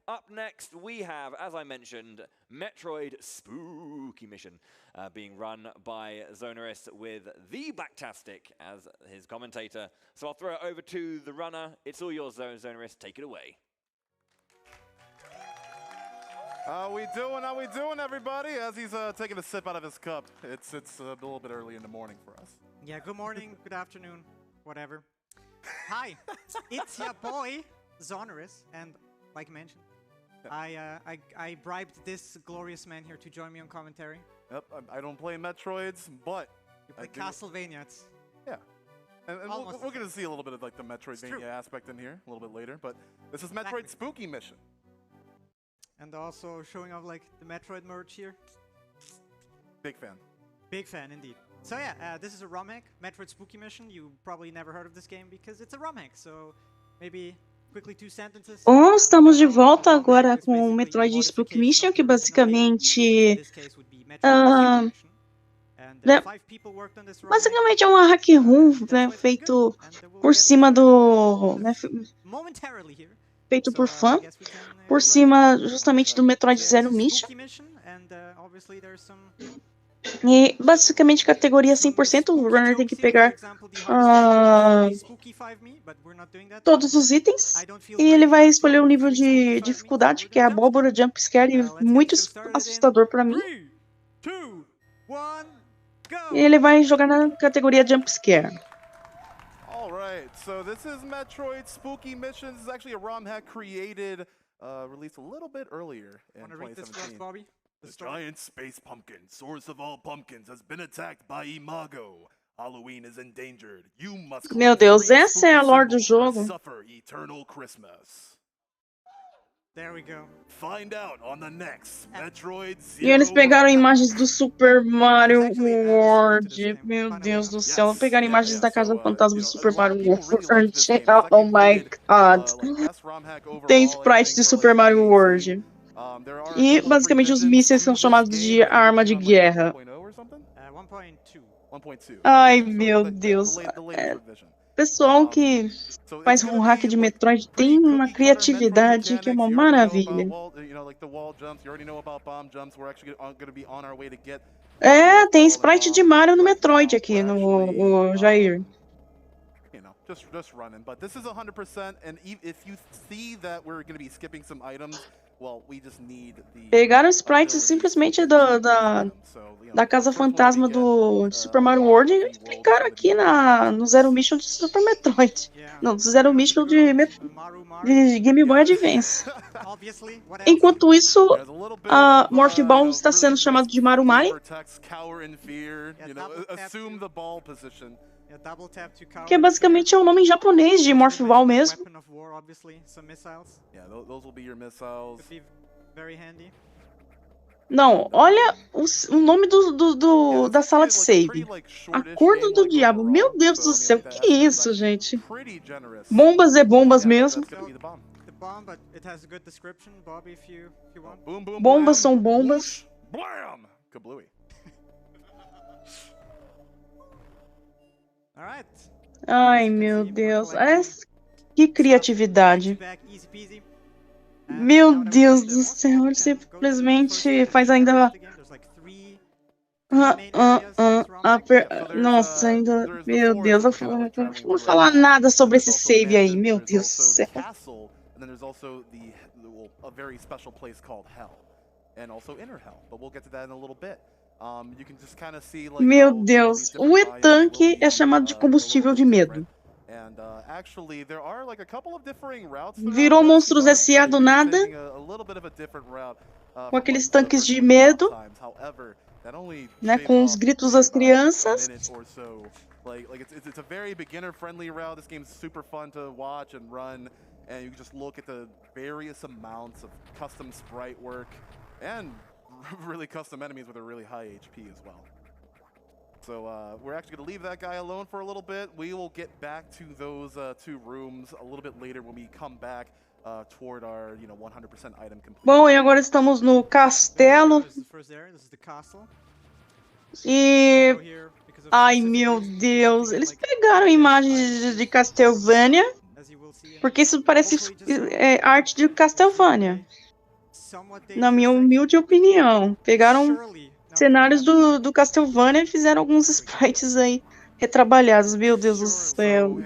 up next we have, as I mentioned, Metroid Spooky Mission being run by Zonaris with the Blacktastic as his commentator. So I'll throw it over to the runner. It's all yours, Zonaris. Take it away. How we doing, everybody? As he's taking a sip out of his cup. It's a little bit early in the morning for us. Yeah, good morning, good afternoon, whatever. Hi, it's your boy, Zonaris, and like mentioned, I bribed this glorious man here to join me on commentary. Yep, I don't play Metroids, but you play Castlevania. Yeah, and we're gonna see a little bit of like the Metroidvania aspect in here a little bit later, but this is Metroid Spooky Mission. And also showing off like the Metroid merch here. Big fan. Big fan indeed. So yeah, this is a ROM hack, Metroid Spooky Mission. You probably never heard of this game because it's a ROM hack. So maybe quickly two sentences. Bom, estamos de volta agora com o Metroid Spooky Mission, que basicamente basicamente é uma hack room, né, feito por cima do, né, feito por fã, por cima justamente do Metroid Zero Mission. E basicamente categoria 100%, o runner tem que pegar todos os itens e ele vai escolher o nível de dificuldade, que é abóbora, jump scare, e muito assustador pra mim. E ele vai jogar na categoria jump scare. Alright, so this is Metroid Spooky Mission. This is actually a ROM hack created, released a little bit earlier in 2017. The giant space pumpkin, source of all pumpkins, has been attacked by Imago. Halloween is endangered. You must Meu Deus, essa é a lore do jogo. Suffer eternal Christmas. There we go. Find out on the next Metroid Zero. E eles pegaram imagens do Super Mario World. Meu Deus do céu, pegaram imagens da Casa Fantasma do Super Mario World. Oh my god. Tem sprite de Super Mario World. E basicamente os mísseis são chamados de arma de guerra. Ai meu Deus. Pessoal que faz um hack de Metroid tem uma criatividade que é uma maravilha. É, tem sprite de Mario no Metroid aqui no Jair. Just running, but this is 100%, and if you see that we're going to be skipping some items, well, we just need the... Pegaram sprites simplesmente da Casa Fantasma de Super Mario World e aplicaram aqui no Zero Mission de Super Metroid. Não, do Zero Mission de Game Boy Advance. Enquanto isso, a Morph Ball está sendo chamado de Marumai. Que é basicamente o nome em japonês de Morph Ball mesmo. Não, olha o nome da sala de save. Acordo do Diabo. Meu Deus do céu, que isso, gente? Bombas é bombas mesmo. Bombas são bombas. Ai, meu Deus. Que criatividade. Meu Deus do céu. Ele simplesmente faz ainda... Nossa, ainda... Meu Deus. Eu não vou falar nada sobre esse save aí. Meu Deus do céu. Meu Deus, o E-Tank é chamado de combustível de medo. Virou Monstros S.A. do nada, com aqueles tanques de medo, né, com os gritos das crianças. Really custom enemies with a really high HP as well. So we're actually going to leave that guy alone for a little bit. We will get back to those two rooms a little bit later when we come back toward our 100% item complete. Bom, e agora estamos no castelo. E ai meu Deus, eles pegaram imagens de Castlevania Porque isso parece arte de Castlevania. Na minha humilde opinião. Pegaram cenários do Castlevania e fizeram alguns sprites aí retrabalhados. Meu Deus do céu.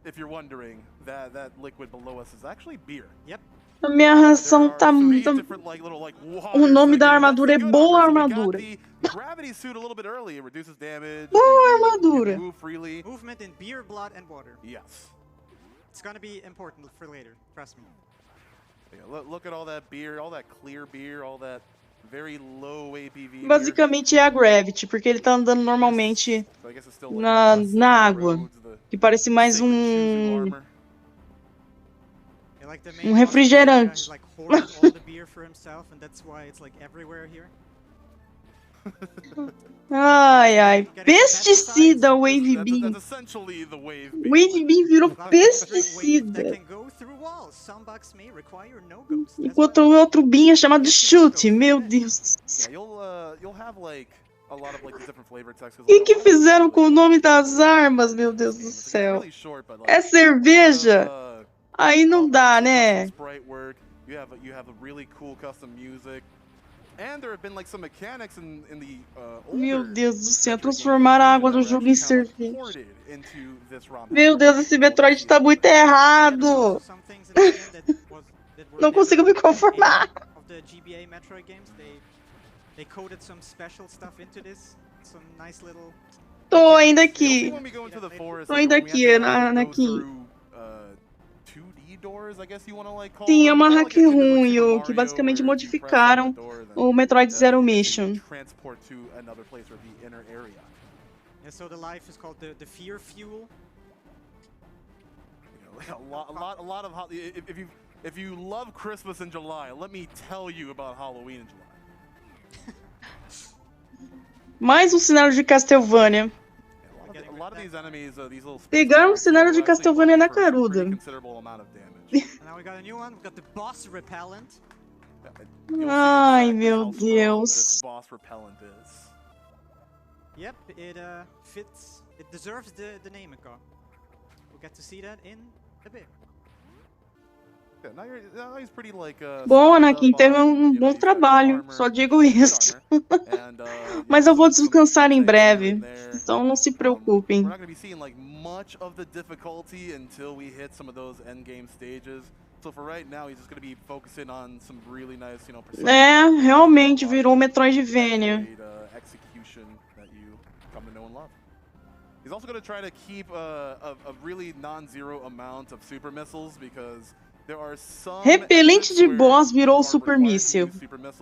If you're wondering, that liquid below us is actually beer. Yep. A minha ração tá muito... O nome da armadura é Boa Armadura. Boa Armadura. Movement in beer, blood and water. Yes. It's gonna be important for later, trust me. Yeah, look at all that beer, all that clear beer, all that very low APV. Basicamente é a Gravity, porque ele tá andando normalmente na água. Que parece mais um refrigerante. Ai, ai. Pesticida, Wave Beam. Wave Beam virou pesticida. Enquanto o outro Beam é chamado de chute. Meu Deus. O que fizeram com o nome das armas, meu Deus do céu? É cerveja? Aí não dá, né? Meu Deus do céu, transformar a água do jogo em cerveja. Meu Deus, esse Metroid tá muito errado. Não consigo me conformar. Tô ainda aqui. Tô ainda aqui, aqui. Sim, é uma hack ruim, que basicamente modificaram o Metroid Zero Mission. So the life is called the fear fuel. A lot of if you love Christmas in July, let me tell you about Halloween in July. Mais um cenário de Castlevania. Pegaram o cenário de Castlevania na caruda. Ai, meu Deus. Yep, it fits. It deserves the name it got. We'll get to see that in a bit. Bom, Anakin, teve um bom trabalho, só digo isso. Mas eu vou descansar em breve, então não se preocupem. É, realmente virou Metroidvania. He's also going to try to keep a really non-zero amount of super missiles because there are some repelente de boss virou super míssil.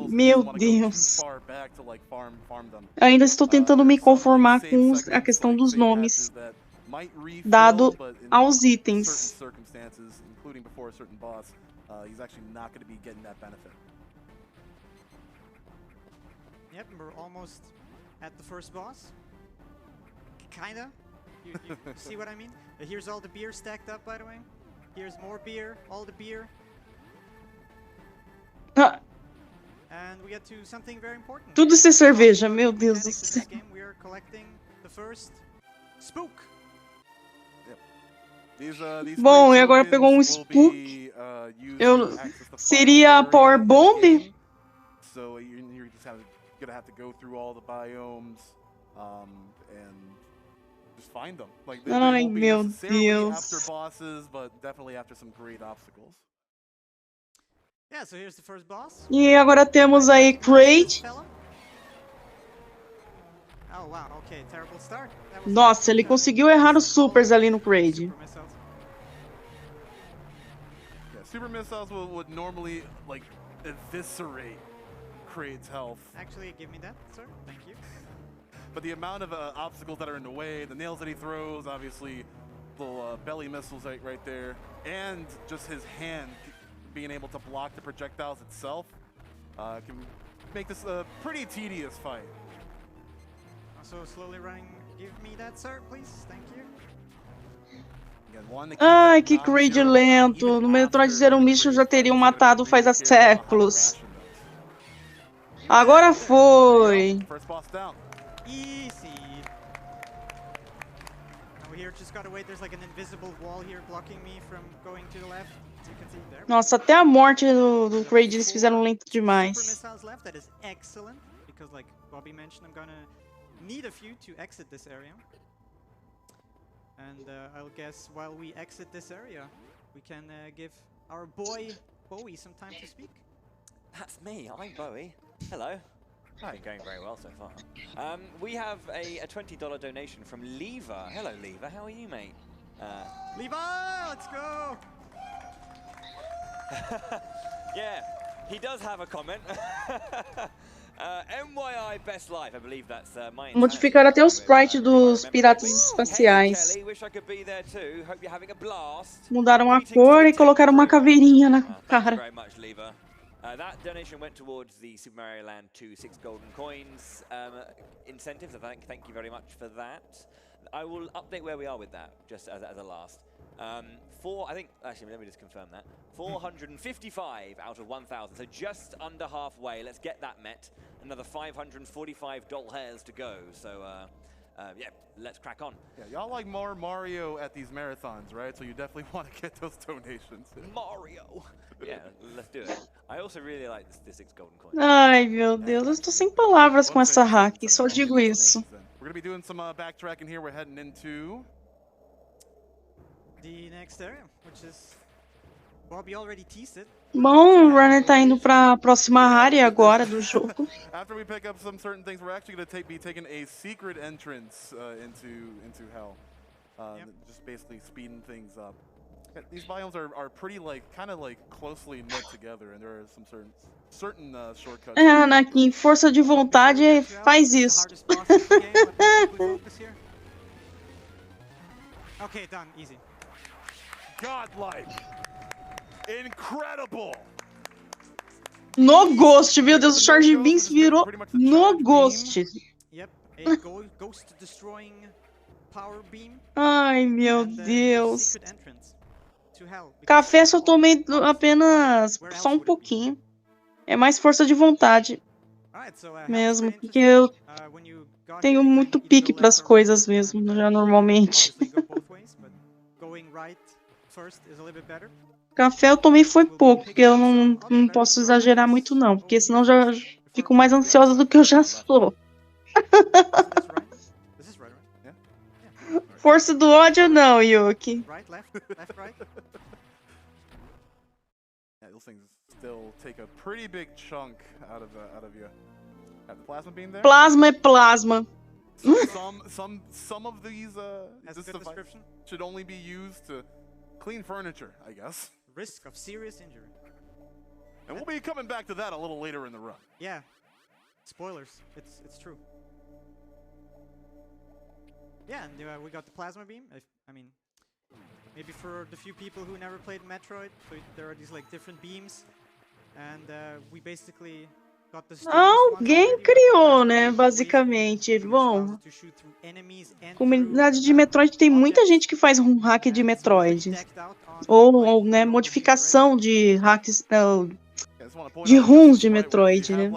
Meu Deus. Ainda estou tentando me conformar com a questão dos nomes dado aos itens. Yep, we're almost at the first boss. Kinda. You see what I mean? Here's all the beer stacked up, by the way. Here's more beer, all the beer. And we get to something very important. Tudo isso é cerveja, meu Deus do céu. We are collecting the first spook. Bom, e agora pegou um spook. Seria a Power Bomb? So you're just gonna have to go through all the biomes and just find them. Like they won't be necessarily after bosses, but definitely after some great obstacles. Yeah, so here's the first boss. E agora temos aí Kraid. Oh wow, okay, terrible start. Nossa, ele conseguiu errar os supers ali no Kraid. Super missiles would normally like eviscerate Kraid's health. Actually, give me that, sir. Thank you. But the amount of obstacles that are in the way, the nails that he throws, obviously, little belly missiles right there, and just his hand being able to block the projectiles itself can make this a pretty tedious fight. Also, slowly running. Give me that, sir, please. Thank you. Ai, que Kraid lento. No Metroid Zero Mission já teriam matado faz há séculos. Agora foi. Easy. here, just gotta wait. There's like an invisible wall here blocking me from going to the left. As you can see there. Nossa, até a morte do Kraid eles fizeram lento Super demais. missiles left. That is excellent because, like Bobby mentioned, I'm gonna need a few to exit this area. And I'll guess while we exit this area, we can give our boy Bowie some time to speak. That's me. I'm Bowie. Hello. Hi. Going very well so far. We have a $20 donation from Lever. Hello, Lever. How are you, mate? Levi, let's go! Yeah, he does have a comment. MYI Best Life, I believe that's my Modificaram até o sprite dos piratas espaciais. Kelly, wish I could be there too. Hope you're having a blast. Mudaram a cor e colocaram uma caveirinha na Thank you cara. very much, Lever. That donation went towards the Super Mario Land 2 6 golden coins incentives. So thank you very much for that. I will update where we are with that, just as a last. I think, actually, let me just confirm that. 455 out of 1,000, so just under halfway. Let's get that met. Another 545 doll hairs to go. So, yeah, let's crack on. Yeah, y'all like more Mario at these marathons, right? So you definitely want to get those donations. Mario! Yeah, let's do it. I also really like the 6 golden coins. Ai, meu Deus, eu estou sem palavras com essa hack, só digo isso. We're going to be doing some backtracking here. We're heading into the next area, which is Bobby already teased it. Bom, o Runner tá indo pra próxima área agora do jogo. After we pick up some certain things, we're actually going to be taking a secret entrance into hell. Just basically speeding things up. These biomes are pretty kind of closely knit together, and there are some certain shortcuts. Anakin, força de vontade faz isso. Okay, done, easy. Godlike. Incredible. No Ghost, meu Deus, o Charge Beams virou no Ghost. Yep, a ghost destroying power beam. Ai, meu Deus. Café só tomei apenas só um pouquinho. É mais força de vontade mesmo, porque eu tenho muito pique para as coisas mesmo, já normalmente. Café eu tomei foi pouco, porque eu não posso exagerar muito não, porque senão já fico mais ansiosa do que eu já sou. Força do ódio não, Yuki. Those things still take a pretty big chunk out of you. Have the plasma beam there? Plasma é plasma. Some of these this device should only be used to clean furniture, I guess. Risk of serious injury. And we'll be coming back to that a little later in the run. Yeah. Spoilers. It's true. Yeah, and we got the plasma beam. I mean, maybe for the few people who never played Metroid, so there are these like different beams, and we basically got the. Alguém criou, né, basicamente. Bom, comunidade de Metroid tem muita gente que faz um hack de Metroid, ou né, modificação de hacks de runs de Metroid, né.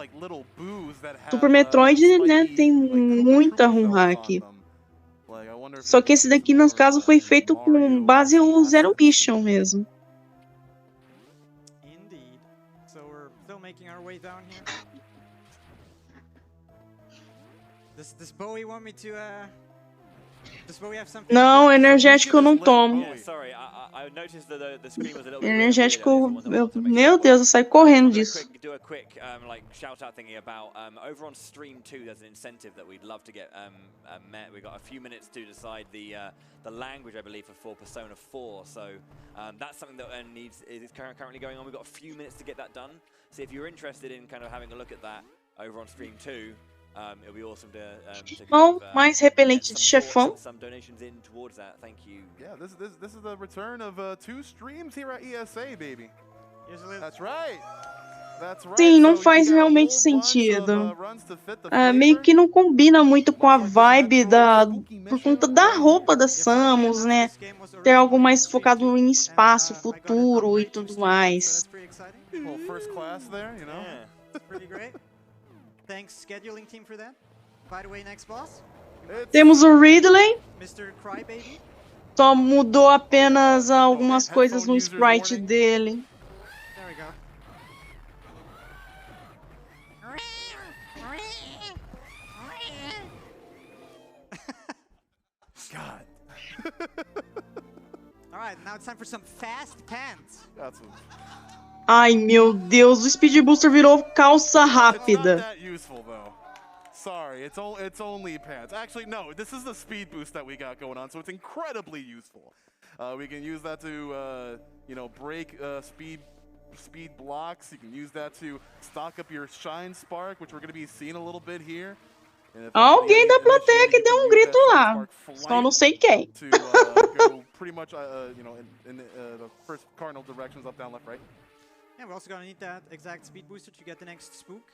Super Metroid, né, tem muita run hack. Só que esse daqui, no caso, foi feito com base no Zero Mission mesmo. Indeed. So we're still making our way down here. Does Bowie want me to does Bowie have something? Não, energético eu não tomo. Yeah, sorry, I noticed that the screen was a little bit Energético, meu Deus, eu saio correndo disso. Do a quick like shout out thingy about over on Stream 2 there's an incentive that we'd love to get met. We've got a few minutes to decide the language, I believe, for Persona 4. So that's something that is currently going on. We've got a few minutes to get that done. So if you're interested in kind of having a look at that over on Stream 2, it'll be awesome to Bom, mais repelente de chefão. some donations in towards that. Thank you. Yeah, this is the return of 2 streams here at ESA, baby. That's right. Sim, não faz realmente sentido. Meio que não combina muito com a vibe por conta da roupa da Samus, né? Ter algo mais focado em espaço, futuro e tudo mais. Well, first class there, you know. Yeah. Pretty great. Thanks scheduling team for that. By the way, next boss. Temos o Ridley. Mr. Crybaby. Só mudou apenas algumas coisas no sprite dele. There we go. God. Alright, now it's time for some fast pants. Ai, meu Deus, o Speed Booster virou calça rápida. It's not that useful, though. Sorry, it's only pants. Actually, no, this is the speed boost that we got going on, so it's incredibly useful. We can use that to, you know, break speed blocks. You can use that to stock up your Shine Spark, which we're going to be seeing a little bit here. Alguém da plateia que deu grito lá. Só não sei quem. To go pretty much, you know, in the first cardinal directions, up, down, left, right. Yeah, we're also gonna need that exact speed booster to get the next spook.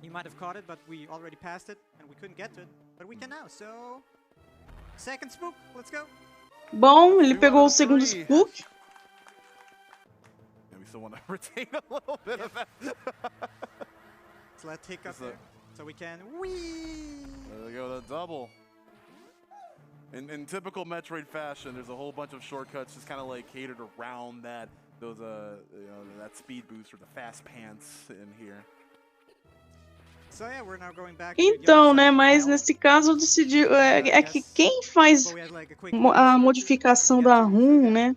You might have caught it, but we already passed it, and we couldn't get to it. But we can now, so... Second spook, let's go! Bom, ele pegou o segundo spook. Yeah, we still want to retain a little bit of that. So let's take up there, so we can... Whee! There we go, the double. In typical Metroid fashion, there's a whole bunch of shortcuts just kind of like catered around that. Those, you know, that speed boost or the fast pants in here. So yeah, we're now going back então, né, mas nesse caso decidiu é que quem faz a modificação da ROM, né,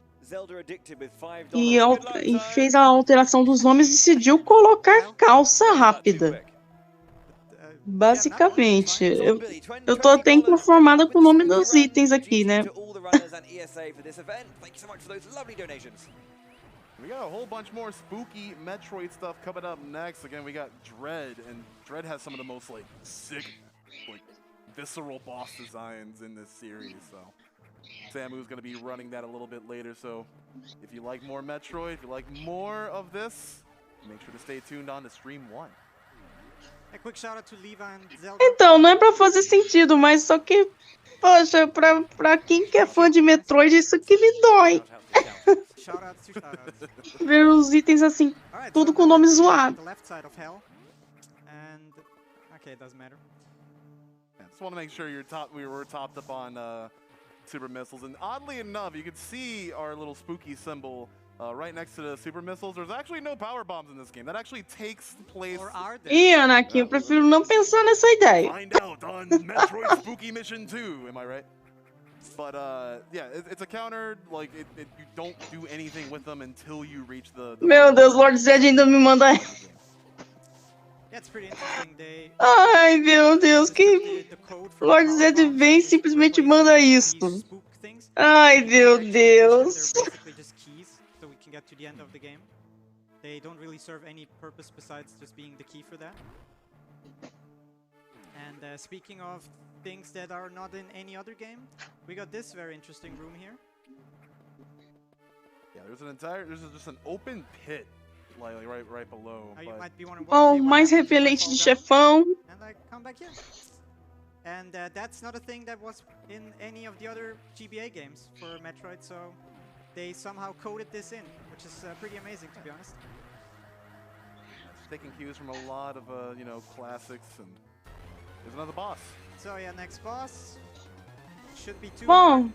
e fez a alteração dos nomes, decidiu colocar calça rápida. Basicamente, eu tô até inconformada com o nome dos itens aqui, né. We got a whole bunch more spooky Metroid stuff coming up next. Again, we got Dread, and Dread has some of the most like sick, like visceral boss designs in this series. So Samu's gonna be running that a little bit later. So if you like more Metroid, if you like more of this, make sure to stay tuned on to Stream 1. A quick shout out to Levi and Zelda. Então, não é pra fazer sentido, mas só que, poxa, pra quem que é fã de Metroid, isso aqui me dói. Ver os itens assim, tudo com nome zoado. Okay, it doesn't matter. Yeah, just want to make sure we were topped up on super missiles, and oddly enough, you can see our little spooky symbol right next to the super missiles. There's actually no power bombs in this game. That actually takes place. Ih, Anakin, eu prefiro não pensar nessa ideia. Find out on Metroid Spooky Mission 2. Am I right? But yeah, it's a counter. Like you don't do anything with them until you reach the Meu Deus, Lord Zed ainda me manda. Ai, meu Deus, que Lord Zed vem e simplesmente manda isso. Ai, meu Deus. They don't really serve any purpose besides just being the key for that. And speaking of things that are not in any other game, we got this very interesting room here. Yeah, there's just an open pit, like right below. Oh, mais repelente de chefão. And I come back here. And that's not a thing that was in any of the other GBA games for Metroid, so they somehow coded this in, which is pretty amazing, to be honest. Taking cues from a lot of you know, classics, and there's another boss. So yeah, next boss should be two. Bom,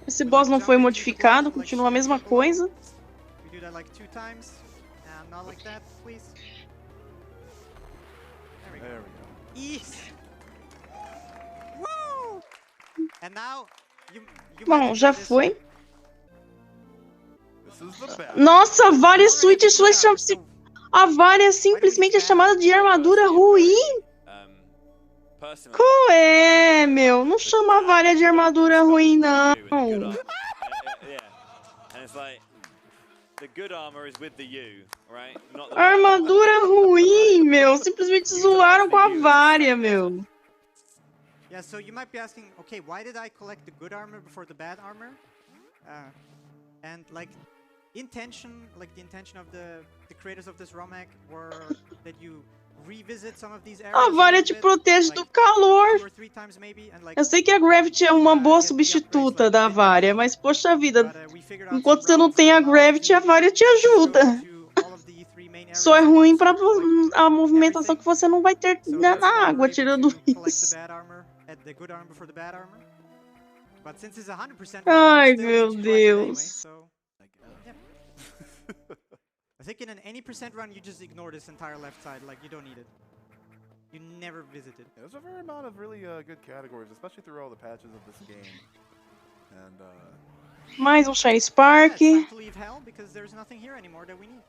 esse boss não foi modificado, continua a mesma coisa. We do that like 2 times, and not like that, please. There we go. Easy. Woo! And now you Bom, já foi. Nossa, várias suítes suas. A vária simplesmente é chamada de armadura ruim. Qual é, meu? Não chama a vária de armadura ruim, não. Armadura ruim, meu. Simplesmente zoaram com a vária, meu. Yeah, so you might be asking, okay, why did I collect the good armor before the bad armor? And like, the intention of the creators of this ROM hack were that you revisit some of these areas. A vária te protege do calor. Eu sei que a Gravity é uma boa substituta da vária, mas poxa vida, enquanto você não tem a Gravity, a vária te ajuda. Só é ruim para a movimentação que você não vai ter na água, tirando isso. But since it's 100% Ai, meu Deus. I think in an any percent run, you just ignore this entire left side, like you don't need it. You never visit it. Yeah, there's a fair amount of really good categories, especially through all the patches of this game. And mais Shiny Spark. Yeah, it's time to leave hell because there's nothing here anymore that we need.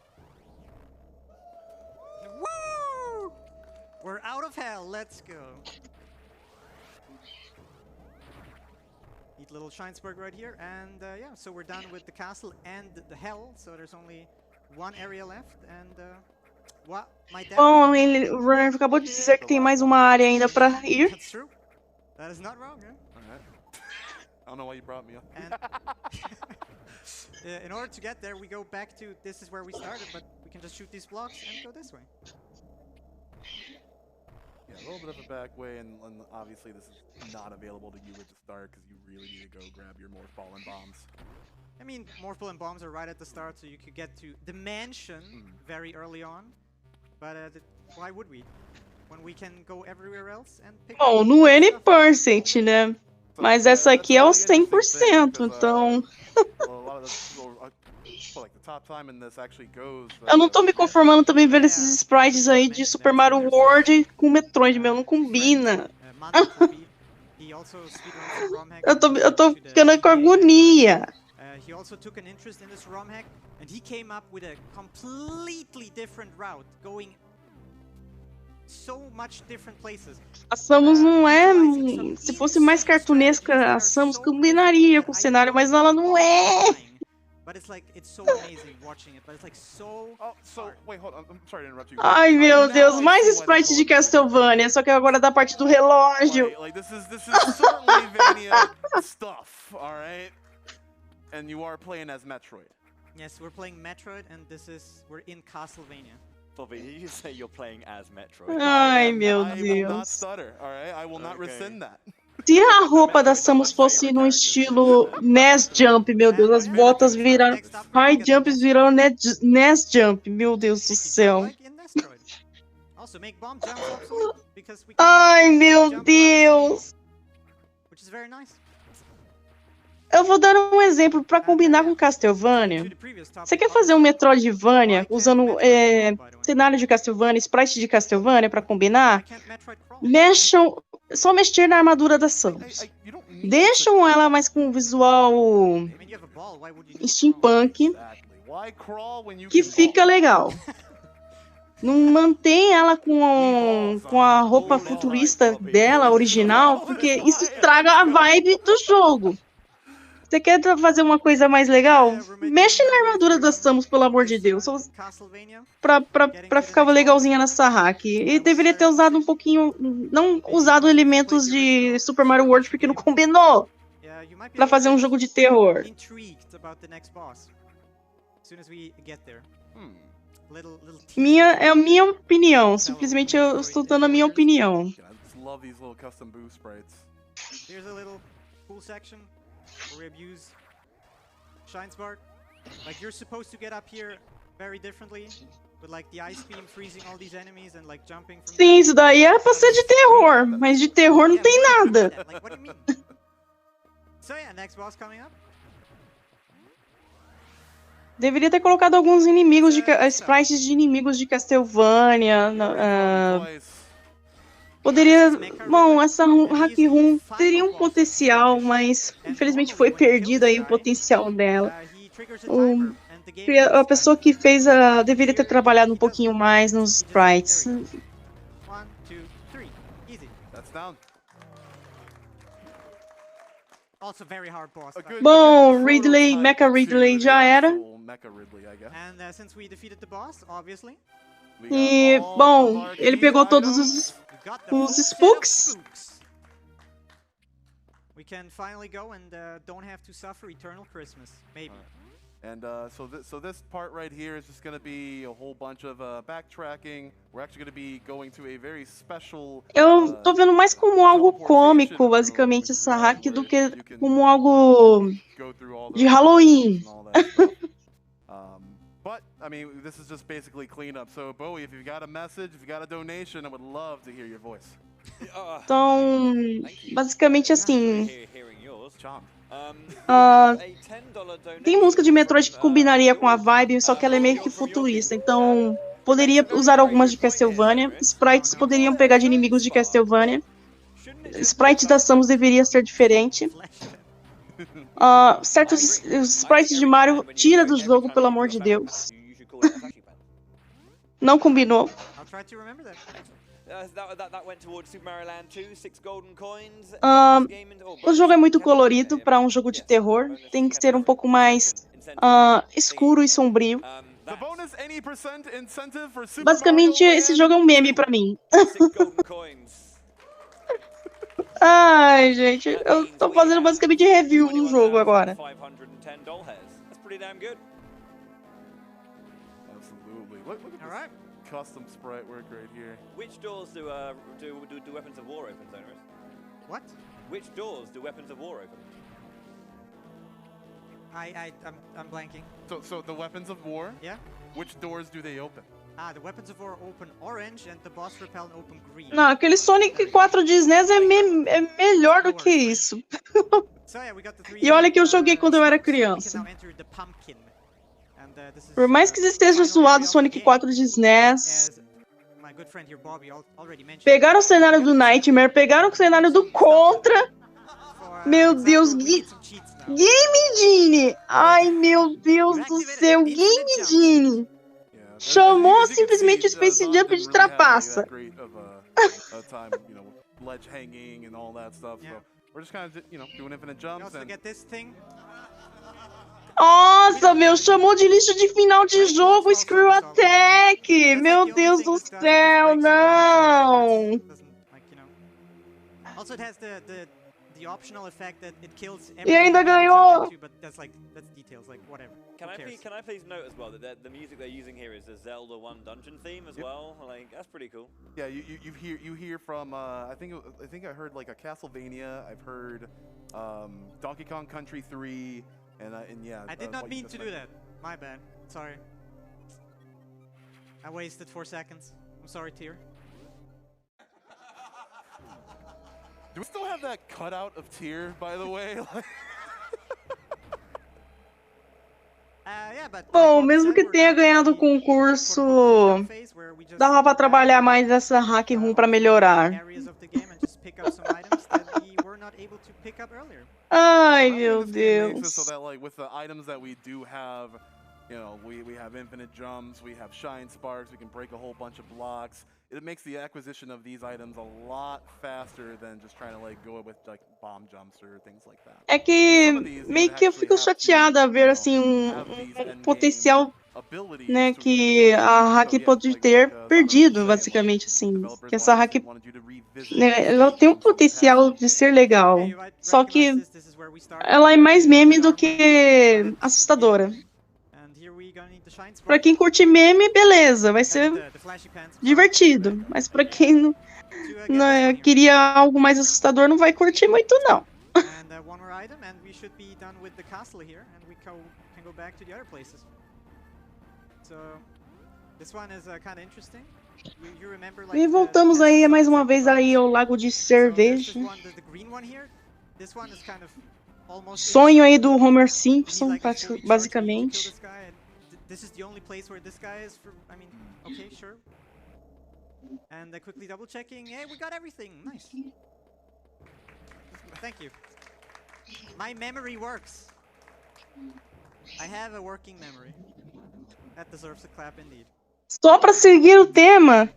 Woo! We're out of hell. Let's go. Neat little Shinesburg right here, and yeah, so we're done with the castle and the hell. So there's only one area left, and what my dad. Bom, o Runner acabou de dizer que tem mais uma área ainda pra ir. That's true. That is not wrong, yeah? Alright. I don't know why you brought me up. And in order to get there, we go back to this is where we started, but we can just shoot these blocks and go this way. Yeah, a little bit of a back way, and obviously this is not available to you at the start because you really need to go grab your Morph Ball and bombs. I mean, Morph Ball and bombs are right at the start, so you could get to the mansion very early on. But why would we? When we can go everywhere else and pick Bom, no N%, né? Mas essa aqui é os 100%, então... Eu não tô me conformando também vendo esses sprites aí de Super Mario World com Metroid, meu, não combina. eu tô ficando com agonia. He also took an interest in this ROM hack, and he came up with a completely different route, going so much different places. A Samus não é... Se fosse mais cartunesca, a Samus combinaria com o cenário, mas ela não é. But it's like, it's so amazing watching it, but it's like so... wait, hold on, I'm sorry to interrupt you. Ai, meu Deus, mais sprite de Castlevania, só que agora da parte do relógio. Like, this is certainly Vania stuff, alright? And you are playing as Metroid. Yes, we're playing Metroid, and we're in Castlevania. Bobby, did you say you're playing as Metroid? Ai, meu Deus. I will not Deus. stutter, alright? I will not rescind that. Se a roupa da Samus fosse no estilo NES Jump, meu Deus, as botas viraram... High Jumps viraram NES Jump, meu Deus do céu. Ai, meu Deus. Eu vou dar um exemplo para combinar com Castlevania. Você quer fazer um Metroidvania usando cenário de Castlevania, sprite de Castlevania para combinar? Só mexer na armadura da Samus. Deixam ela mais com visual steampunk, que fica legal. Não mantém ela com a roupa futurista dela, original, porque isso estraga a vibe do jogo. Você quer fazer uma coisa mais legal? Mexe na armadura da Samus, pelo amor de Deus. Pra ficar legalzinha nessa hack. E deveria ter usado um pouquinho... Não usado elementos de Super Mario World, porque não combinou. Pra fazer um jogo de terror. É a minha opinião. Simplesmente eu estou dando a minha opinião. Where we abuse Shinespark. Like, you're supposed to get up here very differently, with like the ice beam freezing all these enemies and like jumping from... Sim, isso daí é pra ser de terror, mas de terror não tem nada. Like, what do you mean? So yeah, next boss coming up. Deveria ter colocado alguns inimigos sprites de inimigos de Castlevania. Poderia... Bom, essa hack room teria um potencial, mas infelizmente foi perdido aí o potencial dela. A pessoa que fez deveria ter trabalhado um pouquinho mais nos sprites. Bom, Ridley, Mecha Ridley já era. E, bom, ele pegou todos os spooks. We can finally go and don't have to suffer eternal Christmas, maybe. And so this part right here is just going to be a whole bunch of backtracking. We're actually going to be going to a very special. Eu tô vendo mais como algo cômico, basicamente, essa hack, do que como algo de Halloween. But, I mean, this is just basically cleanup. So, Bowie, if you've got a message, if you've got a donation, I would love to hear your voice. Então, basicamente assim, Tem música de Metroid que combinaria com a vibe, só que ela é meio que futurista, então poderia usar algumas de Castlevania. Sprites poderiam pegar de inimigos de Castlevania. Sprite da Samus deveria ser diferente. Certos sprites de Mario, tira do jogo, pelo amor de Deus. Não combinou. O jogo é muito colorido para um jogo de terror. Tem que ser um pouco mais escuro e sombrio. Basicamente, esse jogo é um meme para mim. Ai, gente, eu tô fazendo basicamente review do jogo agora. Alright. Custom sprite work right here. Which doors do weapons of war open, Zonerus? What? Which doors do weapons of war open? I'm blanking. So the weapons of war? Yeah. Which doors do they open? The weapons of war open orange and the boss repel open green. Não, aquele Sonic 4 de SNES é melhor do que isso. E olha que eu joguei quando eu era criança. Por mais que esteja zoado o Sonic 4 de SNES, pegaram o cenário do Nightmare, pegaram o cenário do Contra. Meu Deus, Game Genie! Ai, meu Deus do céu, Game Genie! Chamou simplesmente o Space Jump de trapaça. Nossa, meu, chamou de lixo de final de jogo, Screw Attack! Meu Deus do céu, não! E ainda ganhou! Can I please note as well that the music they're using here is the Zelda 1 dungeon theme as well? Like, that's pretty cool. Yeah, you hear from I think I heard like a Castlevania. I've heard Donkey Kong Country 3 and yeah. I did not mean to do that. My bad. Sorry. I wasted 4 seconds. I'm sorry, Tyr. Do we still have that cutout of Tyr, by the way? Bom, mesmo que tenha ganhado o concurso, dava pra trabalhar mais essa hack room pra melhorar. Ai, meu Deus. You know, we have infinite jumps, we have shine sparks, we can break a whole bunch of blocks. It makes the acquisition of these items a lot faster than just trying to like go with like bomb jumps or things like that. É que meio que eu fico chateada a ver assim um potencial, né, que a hack pode ter perdido, basicamente assim. Que essa hack, né, ela tem um potencial de ser legal, só que ela é mais meme do que assustadora. Pra quem curte meme, beleza, vai ser divertido. Mas pra quem não queria algo mais assustador, não vai curtir muito, não. E voltamos aí mais uma vez aí ao Lago de Cerveja. Sonho aí do Homer Simpson, basicamente. This is the only place where this guy is for, I mean, okay, sure. And quickly double checking, hey, we got everything, nice. Thank you. My memory works. I have a working memory. That deserves a clap indeed. Só pra seguir o tema.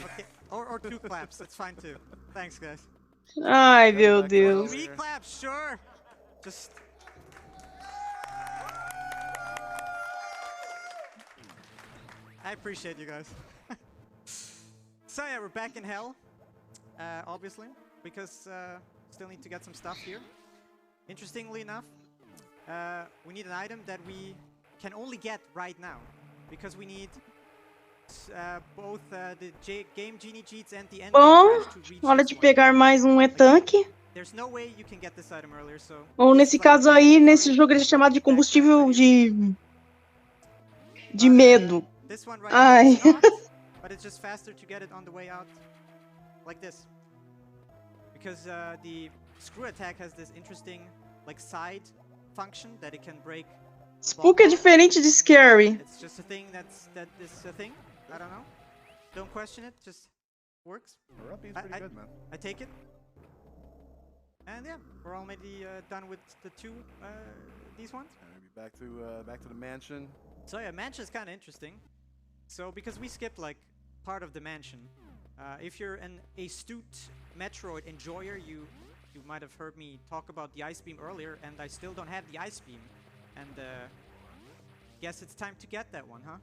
Okay, or 2 claps, it's fine too. Thanks, guys. Ai, meu Deus. 3 claps, sure. Just... I appreciate you guys. So yeah, we're back in hell, obviously, because still need to get some stuff here. Interestingly enough, we need an item that we can only get right now, because we need both the Game Genie cheats and the Bom, hora de pegar mais um E-Tanque. There's no way you can get this item earlier, so... Ou nesse caso aí, nesse jogo ele é chamado de combustível de medo. This one right Ai. here is not, but it's just faster to get it on the way out, like this. Because the screw attack has this interesting like side function that it can break. Spook é diferente de scary. It's just a thing that is a thing. I don't know. Don't question it. Just works. Ruppy's pretty good, man. I take it. And yeah, we're already done with the these ones. Back to the mansion. So yeah, mansion is kind of interesting. So because we skipped like part of the mansion, if you're an astute Metroid enjoyer, you might have heard me talk about the ice beam earlier, and I still don't have the ice beam, and guess it's time to get that one, huh?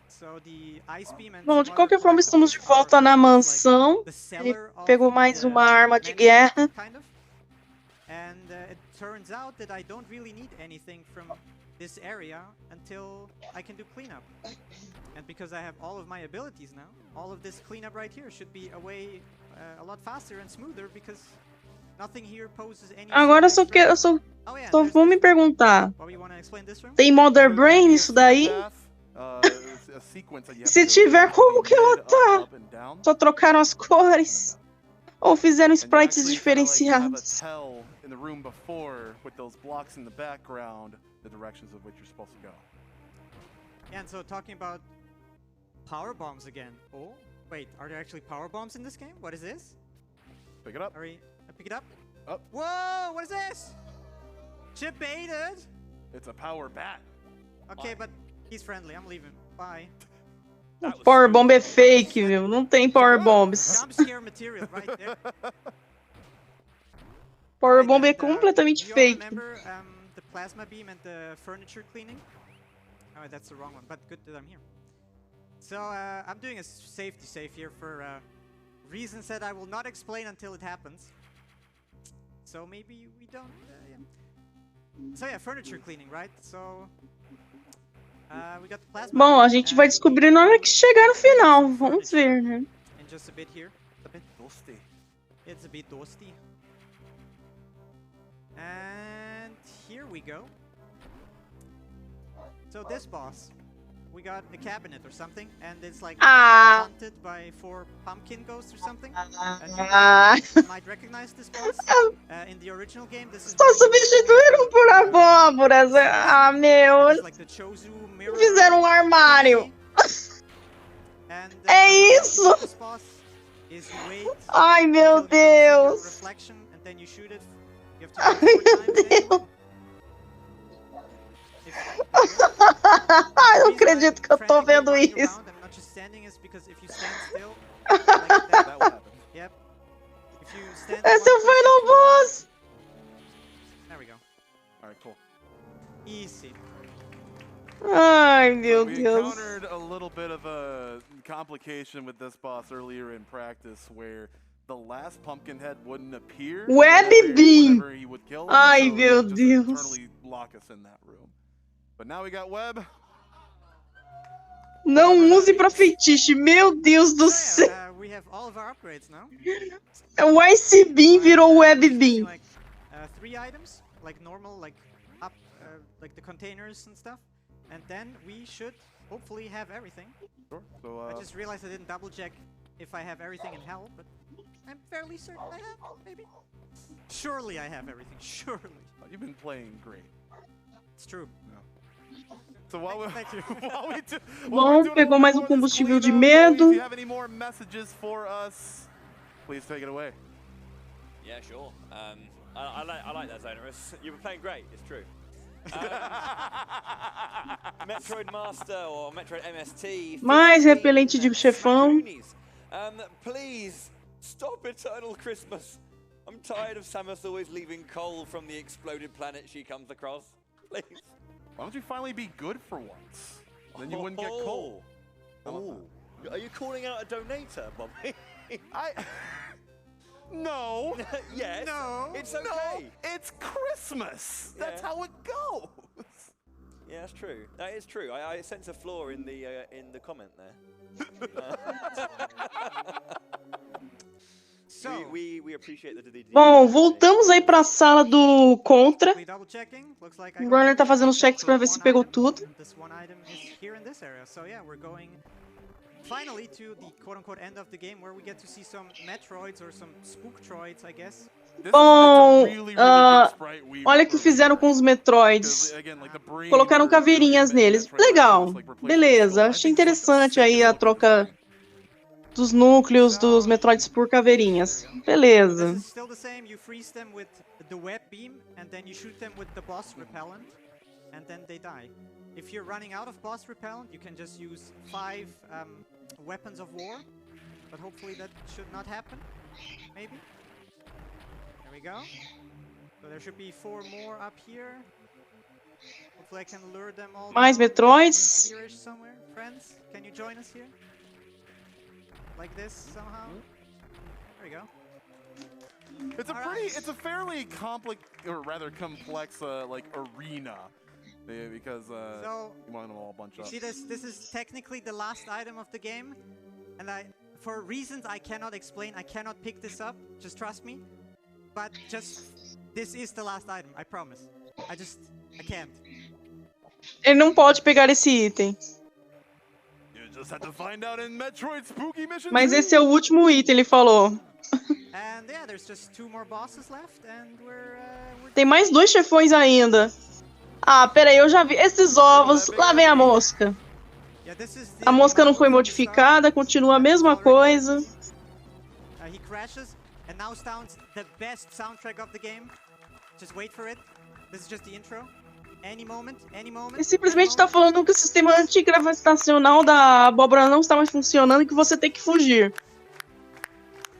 So the ice beam and Bom, de qualquer forma, estamos de volta na mansão. Ele pegou mais uma arma de guerra. Kind of. And it turns out that I don't really need anything from this area until I can do cleanup. And because I have all of my abilities now, all of this cleanup right here should be a lot faster and smoother because nothing here poses any. Agora eu só vou me perguntar. Tem Mother Brain nisso daí? Se tiver, como que ela tá? Só trocaram as cores? Ou fizeram sprites diferenciados? The room before with those blocks in the background, the directions of which you're supposed to go. Yeah, and so talking about power bombs again. Oh, wait, are there actually power bombs in this game? What is this? Pick it up. I pick it up? Up. Whoa, what is this? Chip baited. It's a power bat. Okay, but he's friendly. I'm leaving. Bye. Power bomb é fake, meu. Não tem power bombs. Jump scare material right there. Power bomb é completamente fake. Remember the plasma beam and the furniture cleaning? Oh, that's the wrong one, but good that I'm here. So I'm doing a safety save here for reasons that I will not explain until it happens. So maybe we don't. Yeah. So yeah, furniture cleaning, right? So we got the plasma. Bom, a gente vai descobrir na hora que chegar no final. Vamos ver, né? And just a bit here. A bit dusty. It's a bit dusty. And here we go. So this boss, we got a cabinet or something, and it's like haunted by 4 pumpkin ghosts or something. And you might recognize this boss. In the original game, this is. Só substituíram por abóboras. Ah, meu. Like the Chozu mirror. Fizeram armário. And, é isso. This boss is wait. Ai, meu Deus. Reflection, and then you shoot it. Ai, meu Deus. Ai, não acredito que eu tô vendo isso. Esse é o final boss. Ai, meu Deus. We encountered a little bit of a complication with this boss earlier in practice where the last pumpkin head wouldn't appear. Web Beam! Ai, so meu just Deus. Eternally lock us in that room. But now we got web. Não use pra feitiço, meu Deus do céu. We have all of our upgrades now. O Ice Beam virou Web Beam. Like 3 items, like normal, like up, like the containers and stuff, and then we should hopefully have everything. Sure. So I just realized I didn't double check if I have everything in hell, but I'm fairly certain I have, maybe. Surely I have everything, surely. You've been playing great. It's true. No. So while we, Thank you. Bom, pegou mais um combustível de medo. If you have any more messages for us, please take it away. Yeah, sure. I like that, Zonerus. You were playing great, it's true. Metroid Master or Metroid MST. Mais repelente de chefão. Please stop Eternal Christmas. I'm tired of Samus always leaving coal from the exploded planet she comes across. Please. Why don't you finally be good for once? Then you wouldn't get coal. Oh. Are you calling out a donator, Bobby? No. Yes. No. It's okay. No, it's Christmas. Yeah. That's how it goes. Yeah, that's true. That is true. I sense a flaw in the comment there. So, we appreciate the Bom, voltamos aí pra sala do Contra. O Runner tá fazendo os checks pra ver se pegou tudo. This one item is here in this area. So yeah, we're going finally to the quote-unquote end of the game where we get to see some Metroids or some Spooktroids, I guess. Bom, olha o que fizeram com os Metroids. Colocaram caveirinhas neles. Legal, beleza. Achei interessante aí a troca dos núcleos dos Metroids por caveirinhas. Beleza. If you're running out of boss repellent, you can just use 5 weapons of war, but hopefully that should not happen. Maybe. There we go. So there should be 4 more up here. Hopefully I can lure them all. Mais Metroids. Here-ish somewhere. Friends, can you join us here? Like this somehow. There we go. It's a fairly complex like arena. Because you want them all bunch up. See this is technically the last item of the game, and for reasons I cannot explain, I cannot pick this up, just trust me. But this is the last item, I promise. I can't. Ele não pode pegar esse item. You just have to find out in Metroid Spooky Mission. Mas esse é o último item, ele falou. And yeah, there's just 2 more bosses left, and we're Tem mais 2 chefões ainda. Ah, peraí, eu já vi. Esses ovos, lá vem a mosca. A mosca não foi modificada, continua a mesma coisa. He crashes, and now sounds the best soundtrack of the game. Just wait for it. This is just the intro. Any moment, any moment. E simplesmente tá falando que o sistema antigravitacional da abóbora não está mais funcionando e que você tem que fugir.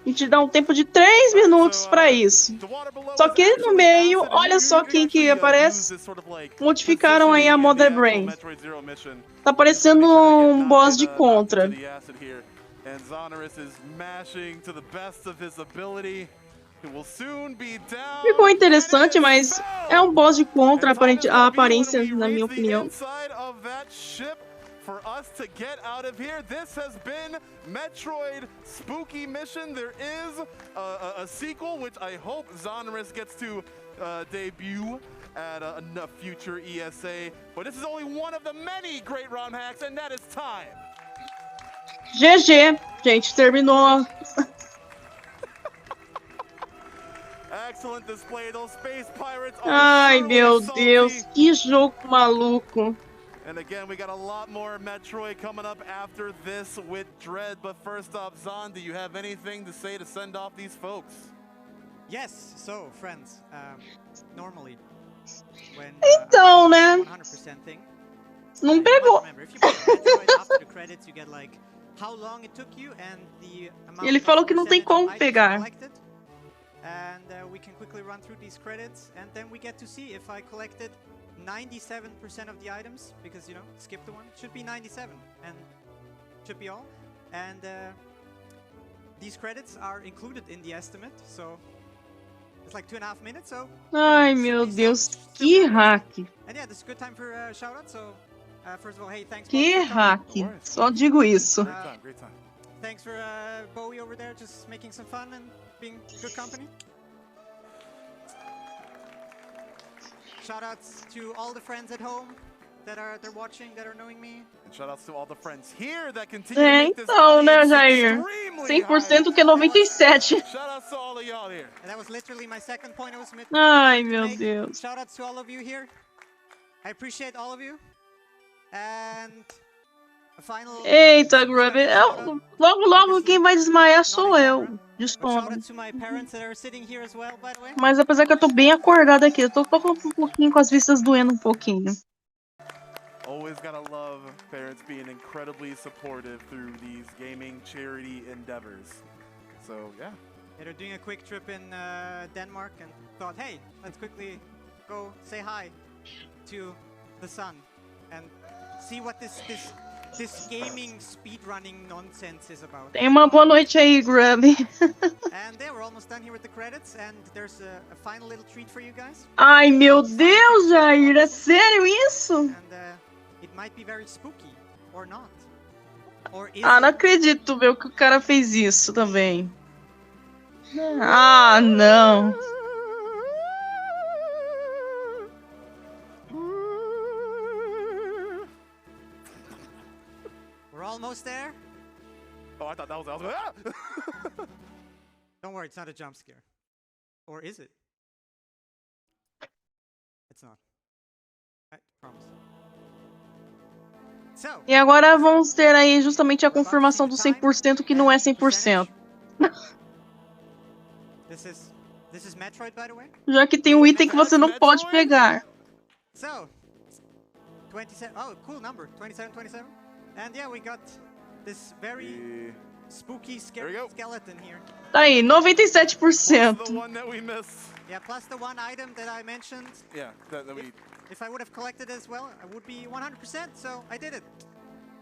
E te dá um tempo de 3 minutos pra isso. Só que no meio, olha só quem que aparece. Modificaram aí a Mother Brain. Tá parecendo um boss de Contra. Ficou interessante, mas é um boss de Contra a aparência, na minha opinião. For us to get out of here, this has been Metroid Spooky Mission. There is a sequel, which I hope Zonorous gets to debut at a future ESA. But this is only one of the many great ROM hacks, and that is time. GG, gente, terminou. Excellent display, those space pirates are Ai, meu Deus, que jogo maluco. And again, we got a lot more Metroid coming up after this with Dread. But first off, Zon, do you have anything to say to send off these folks? Yes, so, friends, normally, when então, né? 100% thing, não pegou. Remember, if you play Metroid after the credits, you get like how long it took you and the amount Ele falou que não tem como of pegar. collected. And we can quickly run through these credits, and then we get to see if I collected 97% of the items, because, you know, skip the one. It should be 97, and should be all. And these credits are included in the estimate, so it's like 2.5 minutes, so... Ai, meu Deus, que hack. And yeah, this is a good time for shout-out, so first of all, hey, thanks... Que hack, só digo isso. Great time. Thanks for Bowie over there, just making some fun and being good company. Shoutouts to all the friends at home that are watching, that are knowing me. And shoutouts to all the friends here that continue to make this então, né, Jair? 100% que é 97. Shoutouts to all of y'all here. And that was literally my second point I was making. Ai, meu Deus. Shoutouts to all of you here. I appreciate all of you. And a final... Eita, Grubby. Logo quem vai desmaiar sou eu. Desculpa. Mas apesar que eu tô bem acordada aqui, eu tô um pouquinho com as vistas doendo um pouquinho. Always gotta love parents being incredibly supportive through these gaming charity endeavors. So, yeah. They're doing a quick trip in Denmark and thought, hey, let's quickly go say hi to the sun and see what this gaming speedrunning nonsense is about. Tenha uma boa noite aí, Grubby. And yeah, we're almost done here with the credits, and there's a final little treat for you guys. Ai, meu Deus, Jair, é sério isso? And it might be very spooky, or not. Or is não acredito, meu, que o cara fez isso também. Ah, não. We're almost there. Oh, I thought that was... Don't worry, it's not a jump scare. Or is it? It's not. I promise. So, E agora vamos ter aí justamente a confirmação do 100% que não é 100%. This is Metroid, by the way. Já que tem um item que você não pode pegar. So, 27. Oh, cool number. 27, 27. And yeah, we got this very spooky, scary skeleton here. Tá aí, 97%. Plus the one that we missed. Yeah, plus the one item that I mentioned. Yeah, that we... If I would have collected as well, I would be 100%, so I did it.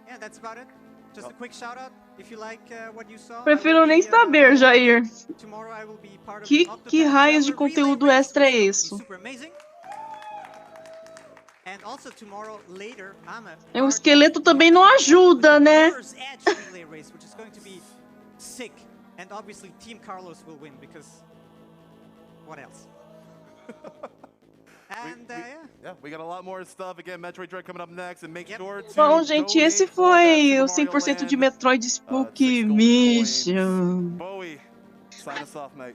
Yeah, that's about it. Just a quick shout out. If you like what you saw. Prefiro nem saber, Jair. Que raios de conteúdo extra é isso? O esqueleto também não ajuda, né? And obviously Team Carlos will win because what else? And yeah, we got a lot more stuff. Again, Metroid Dread coming up next, and make sure to Bom, gente, esse foi o 100% de Metroid Spooky Mission. Bowie, sign us off, mate.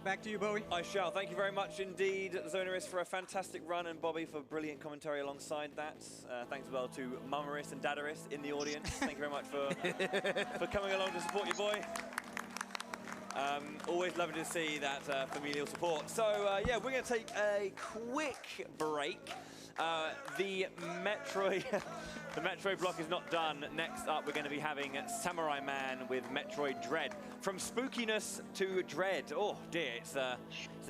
Back to you, Bowie. I shall. Thank you very much indeed, Zonaris, for a fantastic run, and Bobby for brilliant commentary alongside that. Thanks as well to Mummaris and Dadaris in the audience. Thank you very much for coming along to support your boy. Always lovely to see that familial support. So yeah, we're going to take a quick break. The Metroid block is not done. Next up, we're going to be having Samurai Man with Metroid Dread. From spookiness to dread. Oh dear, it's a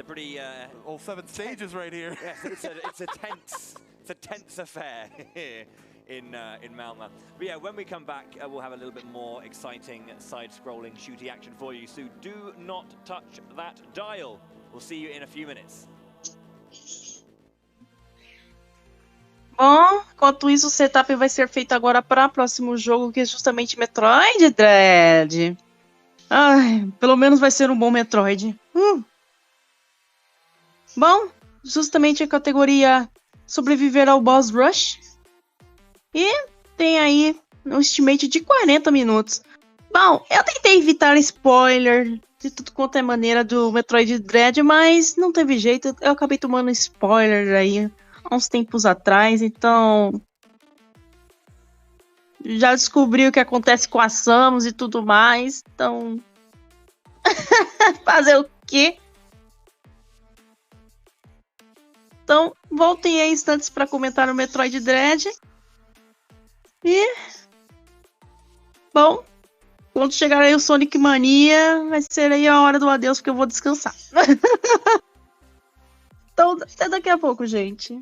pretty all 7 stages right here. Yes, it's a tense affair here in Malmö. But yeah, when we come back, we'll have a little bit more exciting side-scrolling shooty action for you. So do not touch that dial. We'll see you in a few minutes. Bom, enquanto isso, o setup vai ser feito agora para o próximo jogo, que é justamente Metroid Dread. Ai, pelo menos vai ser um bom Metroid. Bom, justamente a categoria sobreviver ao Boss Rush. E tem aí um estimate de 40 minutos. Bom, eu tentei evitar spoiler de tudo quanto é maneira do Metroid Dread, mas não teve jeito. Eu acabei tomando spoiler aí há uns tempos atrás, então já descobri o que acontece com a Samus e tudo mais, então fazer o quê? Então voltem aí instantes para comentar o Metroid Dread. E bom, quando chegar aí o Sonic Mania, vai ser aí a hora do adeus, porque eu vou descansar. Então até daqui a pouco, gente.